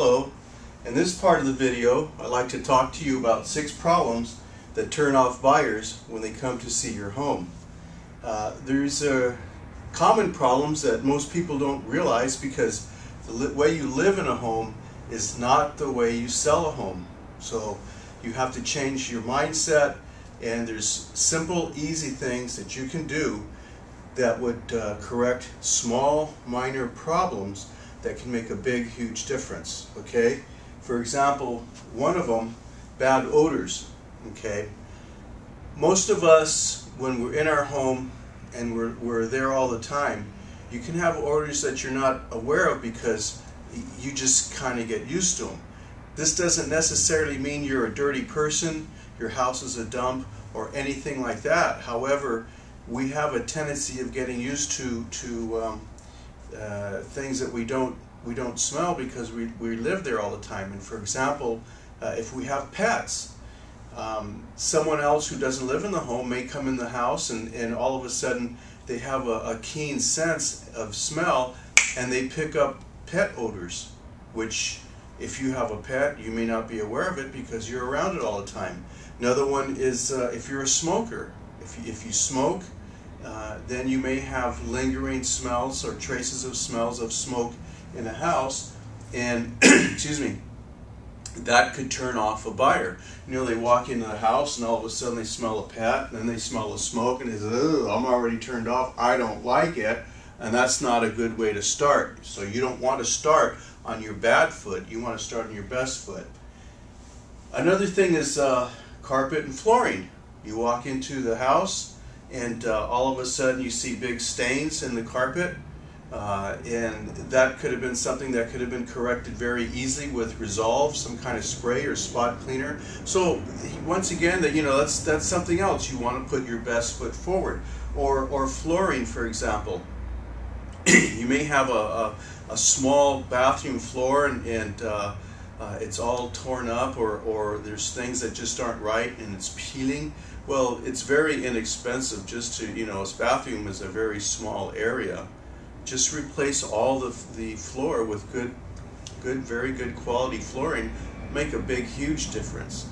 Hello, in this part of the video I'd like to talk to you about 6 problems that turn off buyers when they come to see your home. There's common problems that most people don't realize because the way you live in a home is not the way you sell a home. So you have to change your mindset, and there's simple, easy things that you can do that would correct small, minor problems that can make a big, huge difference. Okay? For example, one of them, bad odors. Okay? Most of us, when we're in our home and we're there all the time, you can have odors that you're not aware of because you just kind of get used to them. This doesn't necessarily mean you're a dirty person, your house is a dump, or anything like that. However, we have a tendency of getting used to things that we don't smell because we live there all the time. And for example, if we have pets, someone else who doesn't live in the home may come in the house and all of a sudden they have a keen sense of smell and they pick up pet odors, which if you have a pet you may not be aware of it because you're around it all the time. Another one is if you're a smoker. If you smoke, then you may have lingering smells or traces of smells of smoke in a house, and excuse me, that could turn off a buyer. You know, they walk into the house and all of a sudden they smell a pet, and then they smell the smoke, and they say, "Ugh, I'm already turned off, I don't like it," and that's not a good way to start. So you don't want to start on your bad foot, you want to start on your best foot. Another thing is carpet and flooring. You walk into the house and all of a sudden you see big stains in the carpet, and that could have been something that could have been corrected very easily with Resolve, some kind of spray or spot cleaner. So once again, that's something else. You want to put your best foot forward. Or flooring, for example. You may have a small bathroom floor and it's all torn up, or there's things that just aren't right and it's peeling. Well, it's very inexpensive just to, this bathroom is a very small area. Just replace all the floor with very good quality flooring. Make a big, huge difference.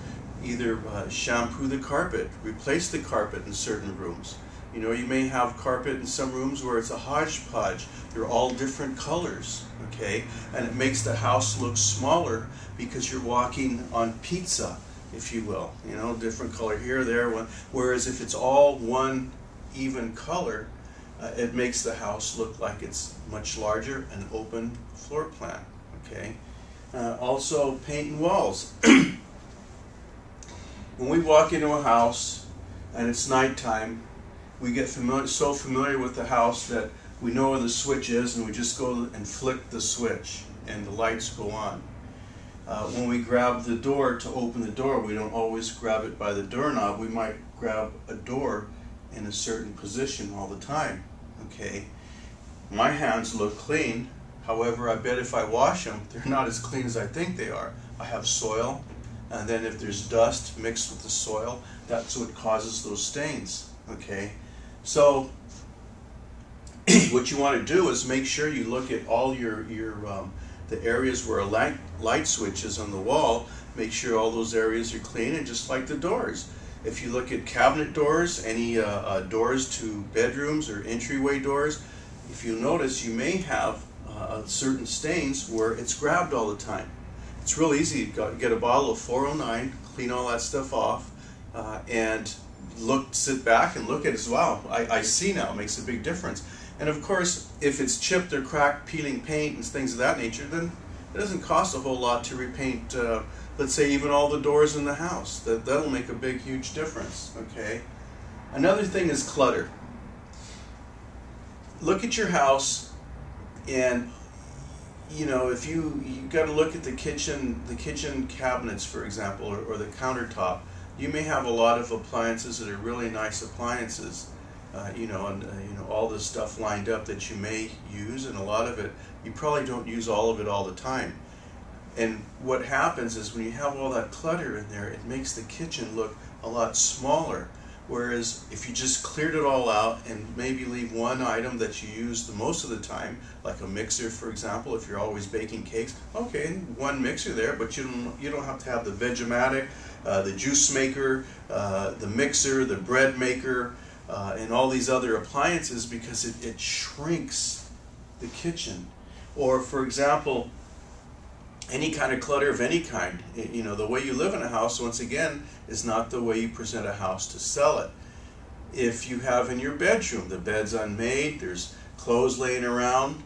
Either shampoo the carpet, replace the carpet in certain rooms. You may have carpet in some rooms where it's a hodgepodge. They're all different colors, okay? And it makes the house look smaller because you're walking on pizza, if you will. Different color here, there. Whereas if it's all one even color, it makes the house look like it's much larger, an open floor plan, okay? Also, painting walls. When we walk into a house and it's nighttime, we get so familiar with the house that we know where the switch is and we just go and flick the switch and the lights go on. When we grab the door to open the door, we don't always grab it by the doorknob. We might grab a door in a certain position all the time. Okay, my hands look clean. However, I bet if I wash them, they're not as clean as I think they are. I have soil, and then if there's dust mixed with the soil, that's what causes those stains. Okay, so what you want to do is make sure you look at all the areas where a light switch is on the wall. Make sure all those areas are clean, and just like the doors. If you look at cabinet doors, any doors to bedrooms or entryway doors, if you notice, you may have certain stains where it's grabbed all the time. It's real easy to get a bottle of 409, clean all that stuff off, and sit back and look at it as well. I see now, it makes a big difference. And of course, if it's chipped or cracked, peeling paint and things of that nature, then it doesn't cost a whole lot to repaint, let's say, even all the doors in the house. That'll make a big, huge difference, okay? Another thing is clutter. Look at your house, and if you got to look at the kitchen cabinets, for example, or the countertop. You may have a lot of appliances that are really nice appliances, and all this stuff lined up that you may use, and a lot of it you probably don't use all of it all the time. And what happens is when you have all that clutter in there, it makes the kitchen look a lot smaller. Whereas if you just cleared it all out and maybe leave one item that you use the most of the time, like a mixer, for example, if you're always baking cakes, okay, one mixer there, but you don't have to have the Vegematic, the juice maker, the mixer, the bread maker, and all these other appliances, because it shrinks the kitchen. Or, for example, any kind of clutter of any kind. You know, the way you live in a house, once again, is not the way you present a house to sell it. If you have in your bedroom, the bed's unmade, there's clothes laying around,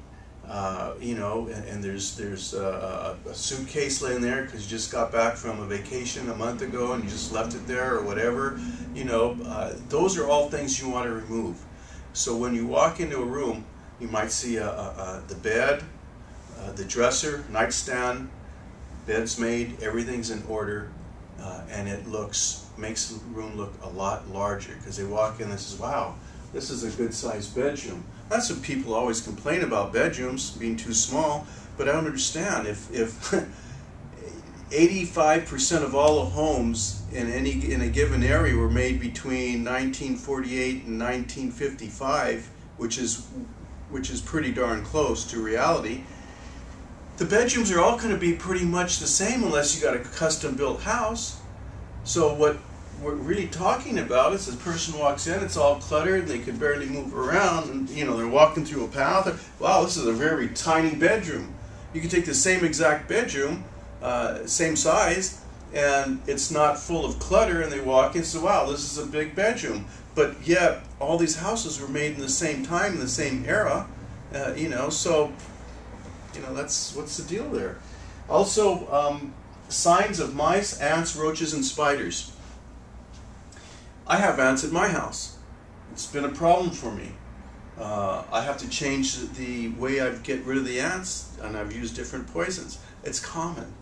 you know, and there's a suitcase laying there because you just got back from a vacation a month ago and you just left it there or whatever, you know, those are all things you want to remove. So when you walk into a room, you might see the bed, the dresser, nightstand, bed's made, everything's in order, and it makes the room look a lot larger, because they walk in and say, wow, this is a good sized bedroom. That's what people always complain about, bedrooms being too small, but I don't understand. If 85% of all the homes in a given area were made between 1948 and 1955, which is pretty darn close to reality, the bedrooms are all going to be pretty much the same unless you got a custom built house. So what we're really talking about is the person walks in, it's all cluttered, they can barely move around, and you know, they're walking through a path. Wow, this is a very tiny bedroom. You can take the same exact bedroom, same size, and it's not full of clutter, and they walk in and say, wow, this is a big bedroom. But yet all these houses were made in the same time, in the same era, you know, so you know, what's the deal there. Also, signs of mice, ants, roaches, and spiders. I have ants at my house. It's been a problem for me. I have to change the way I get rid of the ants, and I've used different poisons. It's common.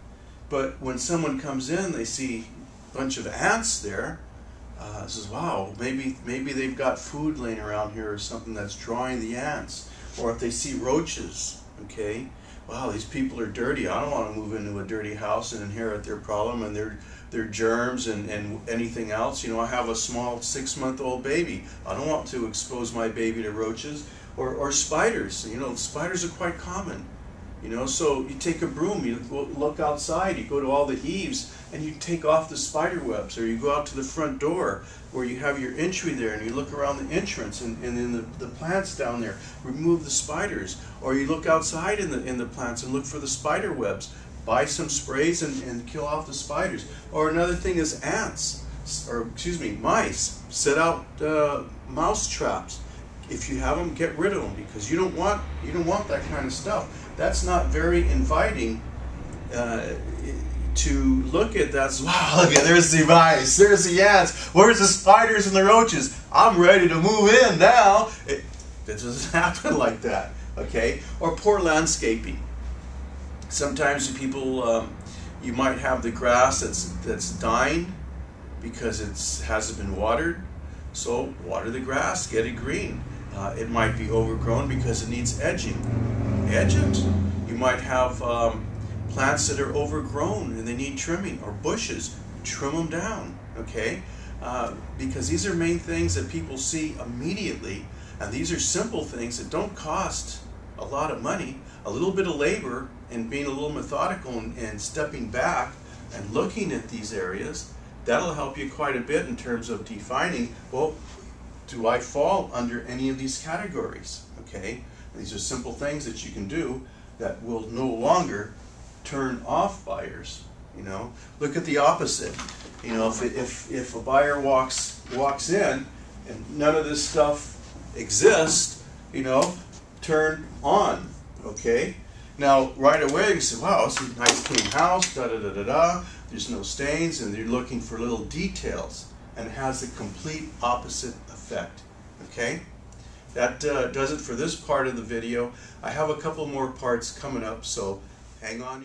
But when someone comes in, they see a bunch of ants there, says, wow, maybe they've got food laying around here or something that's drawing the ants. Or if they see roaches, okay, wow, these people are dirty. I don't want to move into a dirty house and inherit their problem and their germs and anything else. You know, I have a small 6-month-old baby. I don't want to expose my baby to roaches or spiders. You know, spiders are quite common. You know, so you take a broom, you look outside, you go to all the eaves, and you take off the spider webs, or you go out to the front door where you have your entry there, and you look around the entrance and in the plants down there, remove the spiders. Or you look outside in the plants and look for the spider webs. Buy some sprays and kill off the spiders. Or another thing is ants, or excuse me, mice. Set out mouse traps. If you have them, get rid of them, because you don't want that kind of stuff. That's not very inviting to look at. That's, wow, look at, there's the mice, there's the ants, where's the spiders and the roaches? I'm ready to move in now. It doesn't happen like that, okay? Or poor landscaping. Sometimes people, you might have the grass that's dying because it hasn't been watered, so water the grass, get it green. It might be overgrown because it needs edging. Edge it. You might have plants that are overgrown and they need trimming, or bushes. Trim them down, okay? Because these are main things that people see immediately, and these are simple things that don't cost a lot of money. A little bit of labor and being a little methodical and stepping back and looking at these areas, that'll help you quite a bit in terms of defining, well, do I fall under any of these categories? Okay, these are simple things that you can do that will no longer turn off buyers. You know, look at the opposite. You know, if a buyer walks in and none of this stuff exists, you know, turn on. Okay, now right away you say, wow, it's a nice clean house, da da da da da. There's no stains, and you're looking for little details, and it has the complete opposite effect. Okay, that does it for this part of the video. I have a couple more parts coming up, so hang on.